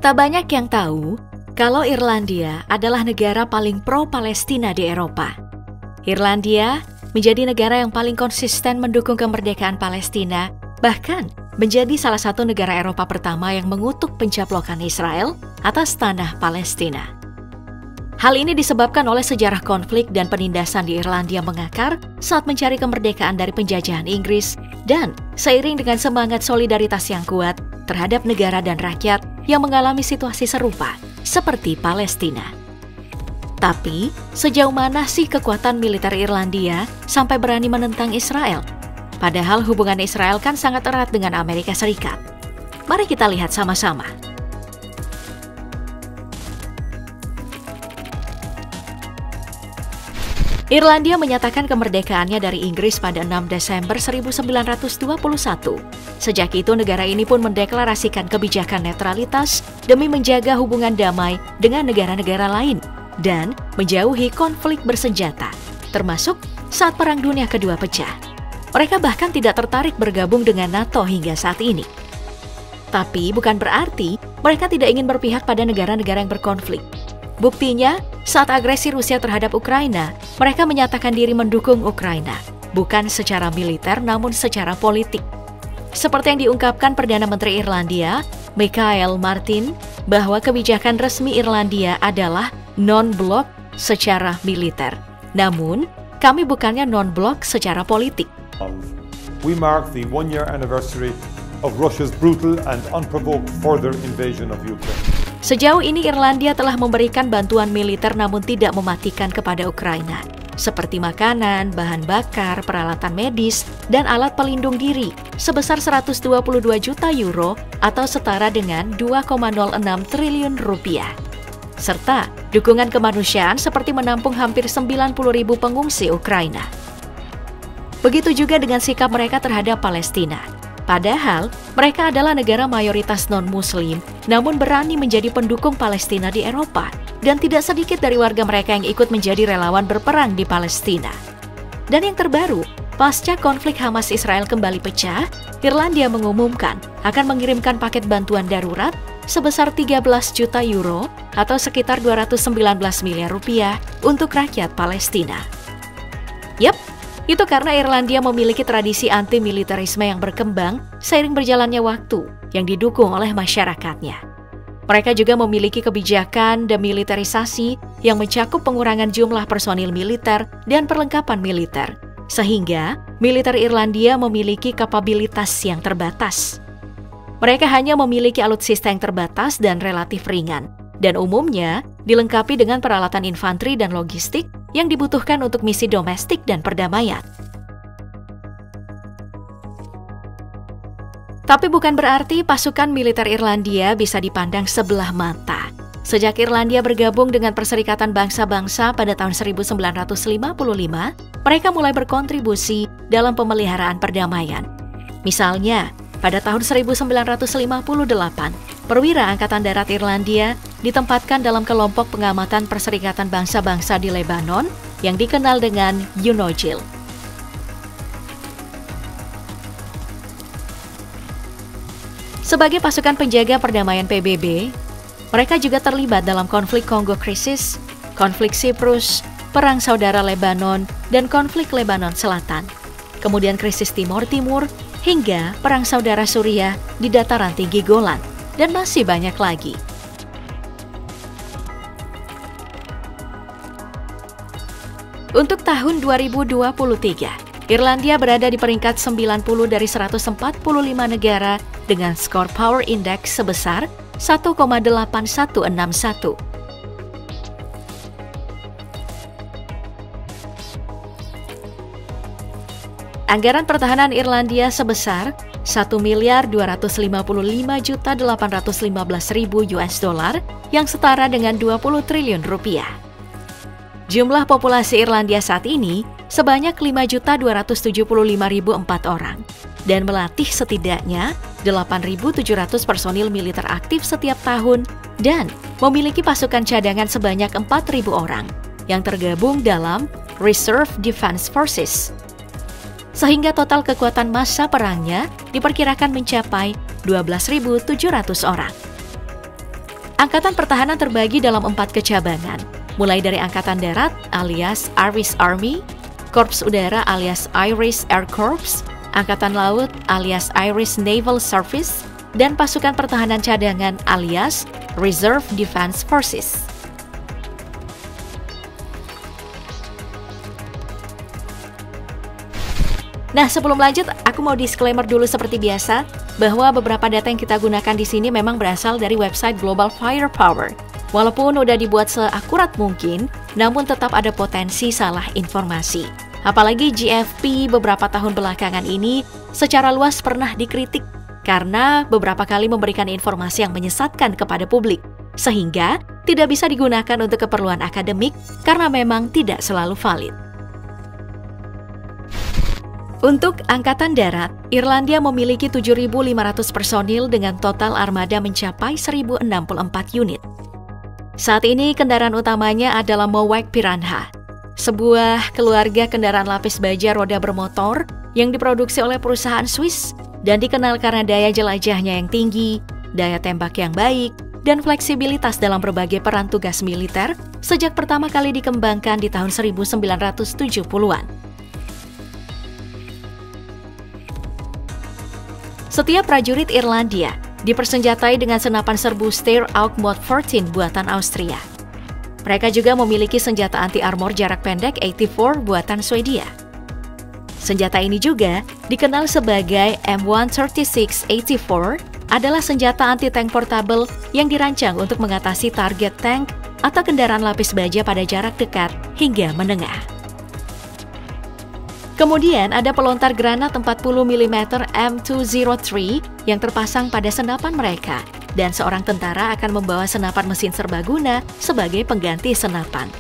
Tak banyak yang tahu kalau Irlandia adalah negara paling pro-Palestina di Eropa. Irlandia menjadi negara yang paling konsisten mendukung kemerdekaan Palestina, bahkan menjadi salah satu negara Eropa pertama yang mengutuk pencaplokan Israel atas tanah Palestina. Hal ini disebabkan oleh sejarah konflik dan penindasan di Irlandia mengakar saat mencari kemerdekaan dari penjajahan Inggris dan seiring dengan semangat solidaritas yang kuat terhadap negara dan rakyat yang mengalami situasi serupa seperti Palestina. Tapi, sejauh mana sih kekuatan militer Irlandia sampai berani menentang Israel? Padahal hubungan Israel kan sangat erat dengan Amerika Serikat. Mari kita lihat sama-sama. Irlandia menyatakan kemerdekaannya dari Inggris pada 6 Desember 1921. Sejak itu negara ini pun mendeklarasikan kebijakan netralitas demi menjaga hubungan damai dengan negara-negara lain dan menjauhi konflik bersenjata, termasuk saat Perang Dunia Kedua pecah. Mereka bahkan tidak tertarik bergabung dengan NATO hingga saat ini. Tapi bukan berarti mereka tidak ingin berpihak pada negara-negara yang berkonflik. Buktinya, saat agresi Rusia terhadap Ukraina, mereka menyatakan diri mendukung Ukraina, bukan secara militer namun secara politik. Seperti yang diungkapkan Perdana Menteri Irlandia, Michael Martin, bahwa kebijakan resmi Irlandia adalah non-blok secara militer. Namun, kami bukannya non-blok secara politik. We mark the one-year anniversary of Russia's brutal and unprovoked further invasion of Ukraine. Sejauh ini Irlandia telah memberikan bantuan militer namun tidak mematikan kepada Ukraina, seperti makanan, bahan bakar, peralatan medis, dan alat pelindung diri sebesar 122 juta euro atau setara dengan 2,06 triliun rupiah. Serta dukungan kemanusiaan seperti menampung hampir 90.000 pengungsi Ukraina. Begitu juga dengan sikap mereka terhadap Palestina. Padahal, mereka adalah negara mayoritas non-Muslim, namun berani menjadi pendukung Palestina di Eropa, dan tidak sedikit dari warga mereka yang ikut menjadi relawan berperang di Palestina. Dan yang terbaru, pasca konflik Hamas-Israel kembali pecah, Irlandia mengumumkan akan mengirimkan paket bantuan darurat sebesar 13 juta euro atau sekitar 219 miliar rupiah untuk rakyat Palestina. Yap, itu karena Irlandia memiliki tradisi anti-militerisme yang berkembang seiring berjalannya waktu yang didukung oleh masyarakatnya. Mereka juga memiliki kebijakan demilitarisasi yang mencakup pengurangan jumlah personil militer dan perlengkapan militer, sehingga militer Irlandia memiliki kapabilitas yang terbatas. Mereka hanya memiliki alutsista yang terbatas dan relatif ringan, dan umumnya dilengkapi dengan peralatan infanteri dan logistik yang dibutuhkan untuk misi domestik dan perdamaian. Tapi bukan berarti pasukan militer Irlandia bisa dipandang sebelah mata. Sejak Irlandia bergabung dengan Perserikatan Bangsa-Bangsa pada tahun 1955, mereka mulai berkontribusi dalam pemeliharaan perdamaian. Misalnya, pada tahun 1958, perwira Angkatan Darat Irlandia ditempatkan dalam kelompok pengamatan Perserikatan Bangsa-Bangsa di Lebanon yang dikenal dengan UNOGIL. Sebagai pasukan penjaga perdamaian PBB, mereka juga terlibat dalam konflik Kongo Krisis, konflik Siprus, perang saudara Lebanon, dan konflik Lebanon Selatan. Kemudian krisis Timor Timur, hingga perang saudara Suriah di dataran tinggi Golan, dan masih banyak lagi. Untuk tahun 2023, Irlandia berada di peringkat 90 dari 145 negara dengan skor Power Index sebesar 1,8161. Anggaran pertahanan Irlandia sebesar $1.255.815.000 yang setara dengan 20 triliun rupiah. Jumlah populasi Irlandia saat ini sebanyak 5.275.004 orang dan melatih setidaknya 8.700 personil militer aktif setiap tahun dan memiliki pasukan cadangan sebanyak 4.000 orang yang tergabung dalam Reserve Defense Forces. Sehingga total kekuatan massa perangnya diperkirakan mencapai 12.700 orang. Angkatan Pertahanan terbagi dalam 4 kecabangan, mulai dari Angkatan Darat alias Irish Army, Korps Udara alias Irish Air Corps, Angkatan Laut alias Irish Naval Service, dan pasukan pertahanan cadangan alias Reserve Defense Forces. Nah, sebelum lanjut, aku mau disclaimer dulu seperti biasa, bahwa beberapa data yang kita gunakan di sini memang berasal dari website Global Firepower. Walaupun udah dibuat seakurat mungkin, namun tetap ada potensi salah informasi. Apalagi GFP beberapa tahun belakangan ini secara luas pernah dikritik karena beberapa kali memberikan informasi yang menyesatkan kepada publik, sehingga tidak bisa digunakan untuk keperluan akademik karena memang tidak selalu valid. Untuk Angkatan Darat, Irlandia memiliki 7.500 personil dengan total armada mencapai 1.064 unit. Saat ini kendaraan utamanya adalah Mowag Piranha, sebuah keluarga kendaraan lapis baja roda bermotor yang diproduksi oleh perusahaan Swiss dan dikenal karena daya jelajahnya yang tinggi, daya tembak yang baik, dan fleksibilitas dalam berbagai peran tugas militer sejak pertama kali dikembangkan di tahun 1970-an. Setiap prajurit Irlandia dipersenjatai dengan senapan serbu Steyr AUG Mod 14 buatan Austria. Mereka juga memiliki senjata anti-armor jarak pendek 84 buatan Swedia. Senjata ini juga dikenal sebagai M136-84, adalah senjata anti-tank portabel yang dirancang untuk mengatasi target tank atau kendaraan lapis baja pada jarak dekat hingga menengah. Kemudian ada pelontar granat 40 mm M203 yang terpasang pada senapan mereka, dan seorang tentara akan membawa senapan mesin serbaguna sebagai pengganti senapan.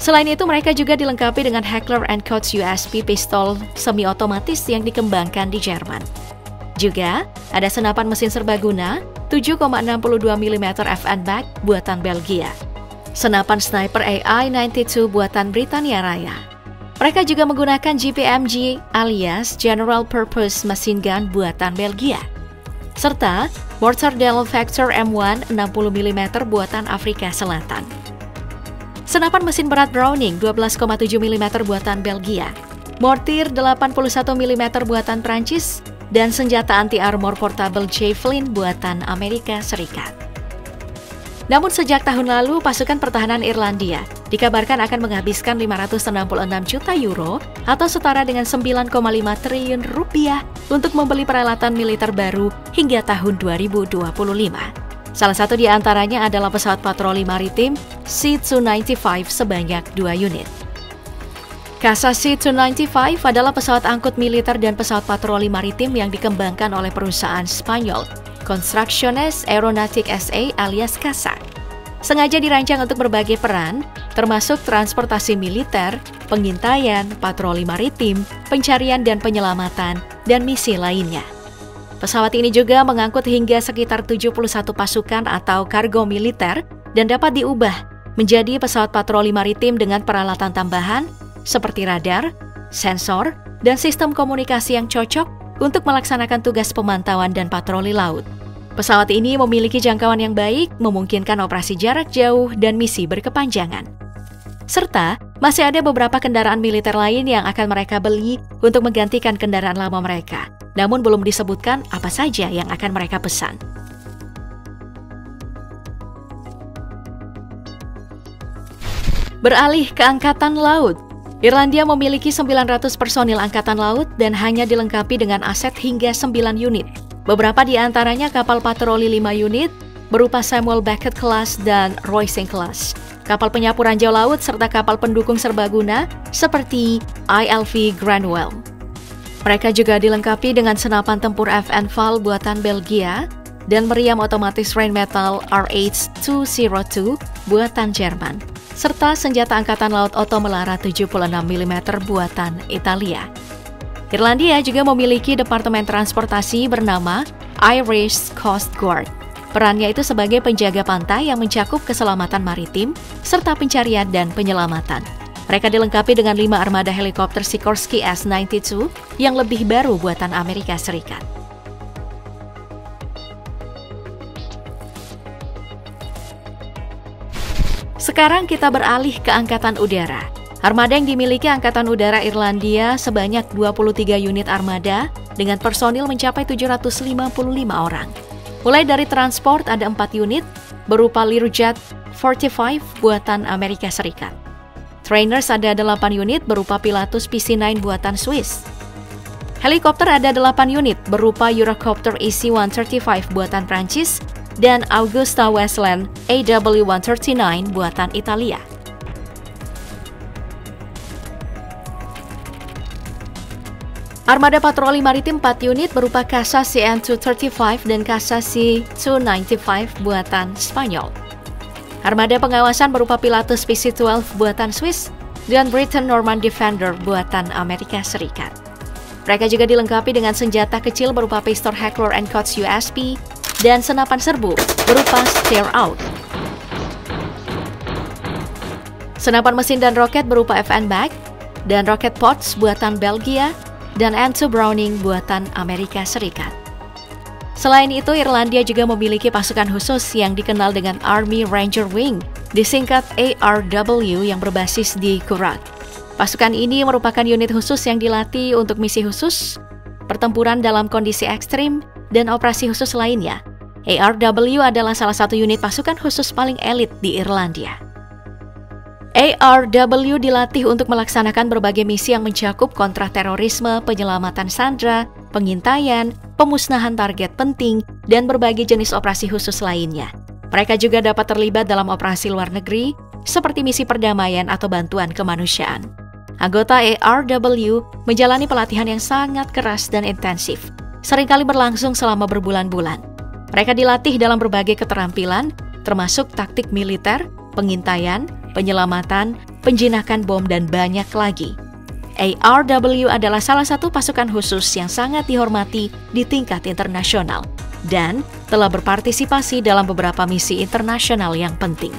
Selain itu, mereka juga dilengkapi dengan Heckler & Koch USP pistol semi-otomatis yang dikembangkan di Jerman. Juga ada senapan mesin serbaguna 7,62 mm FN-Bag buatan Belgia. Senapan sniper AI-92 buatan Britania Raya. Mereka juga menggunakan GPMG alias General Purpose Machine Gun buatan Belgia. Serta Mortar Delta Vector M1 60 mm buatan Afrika Selatan. Senapan mesin berat Browning 12,7 mm buatan Belgia. Mortir 81 mm buatan Prancis, dan senjata anti-armor portable Javelin buatan Amerika Serikat. Namun sejak tahun lalu, pasukan pertahanan Irlandia dikabarkan akan menghabiskan 566 juta euro atau setara dengan 9,5 triliun rupiah untuk membeli peralatan militer baru hingga tahun 2025. Salah satu di antaranya adalah pesawat patroli maritim C-295 sebanyak 2 unit. Casa C-295 adalah pesawat angkut militer dan pesawat patroli maritim yang dikembangkan oleh perusahaan Spanyol Construcciones Aeronautic SA alias CASA. Sengaja dirancang untuk berbagai peran, termasuk transportasi militer, pengintaian, patroli maritim, pencarian dan penyelamatan, dan misi lainnya. Pesawat ini juga mengangkut hingga sekitar 71 pasukan atau kargo militer dan dapat diubah menjadi pesawat patroli maritim dengan peralatan tambahan seperti radar, sensor, dan sistem komunikasi yang cocok untuk melaksanakan tugas pemantauan dan patroli laut. Pesawat ini memiliki jangkauan yang baik, memungkinkan operasi jarak jauh dan misi berkepanjangan. Serta masih ada beberapa kendaraan militer lain yang akan mereka beli untuk menggantikan kendaraan lama mereka. Namun belum disebutkan apa saja yang akan mereka pesan. Beralih ke Angkatan Laut. Irlandia memiliki 900 personil Angkatan Laut dan hanya dilengkapi dengan aset hingga 9 unit. Beberapa di antaranya kapal patroli 5 unit, berupa Samuel Beckett Class dan Roysing Class, kapal penyapu ranjau laut serta kapal pendukung serbaguna seperti ILV Granwell. Mereka juga dilengkapi dengan senapan tempur FN Val buatan Belgia dan meriam otomatis Rheinmetall RH202 buatan Jerman, serta senjata Angkatan Laut Otto Melara 76 mm buatan Italia. Irlandia juga memiliki departemen transportasi bernama Irish Coast Guard. Perannya itu sebagai penjaga pantai yang mencakup keselamatan maritim serta pencarian dan penyelamatan. Mereka dilengkapi dengan 5 armada helikopter Sikorsky S-92 yang lebih baru buatan Amerika Serikat. Sekarang kita beralih ke Angkatan Udara. Armada yang dimiliki Angkatan Udara Irlandia sebanyak 23 unit armada dengan personil mencapai 755 orang. Mulai dari transport ada 4 unit berupa Learjet 45 buatan Amerika Serikat. Trainers ada 8 unit berupa Pilatus PC-9 buatan Swiss. Helikopter ada 8 unit berupa Eurocopter EC-135 buatan Prancis dan Augusta Westland AW-139 buatan Italia. Armada patroli maritim 4 unit berupa Casa CN-235 dan Casa C-295 buatan Spanyol. Armada pengawasan berupa Pilatus PC-12 buatan Swiss dan Britain Norman Defender buatan Amerika Serikat. Mereka juga dilengkapi dengan senjata kecil berupa pistol Heckler & Koch USP dan senapan serbu berupa Stare Out. Senapan mesin dan roket berupa FN Mag dan roket Potts buatan Belgia dan N2 Browning buatan Amerika Serikat. Selain itu, Irlandia juga memiliki pasukan khusus yang dikenal dengan Army Ranger Wing, disingkat ARW yang berbasis di Curragh. Pasukan ini merupakan unit khusus yang dilatih untuk misi khusus, pertempuran dalam kondisi ekstrim, dan operasi khusus lainnya. ARW adalah salah satu unit pasukan khusus paling elit di Irlandia. ARW dilatih untuk melaksanakan berbagai misi yang mencakup kontraterorisme, penyelamatan sandera, pengintaian, pemusnahan target penting, dan berbagai jenis operasi khusus lainnya. Mereka juga dapat terlibat dalam operasi luar negeri, seperti misi perdamaian atau bantuan kemanusiaan. Anggota ARW menjalani pelatihan yang sangat keras dan intensif, seringkali berlangsung selama berbulan-bulan. Mereka dilatih dalam berbagai keterampilan, termasuk taktik militer, pengintaian, penyelamatan, penjinakan bom, dan banyak lagi. ARW adalah salah satu pasukan khusus yang sangat dihormati di tingkat internasional dan telah berpartisipasi dalam beberapa misi internasional yang penting.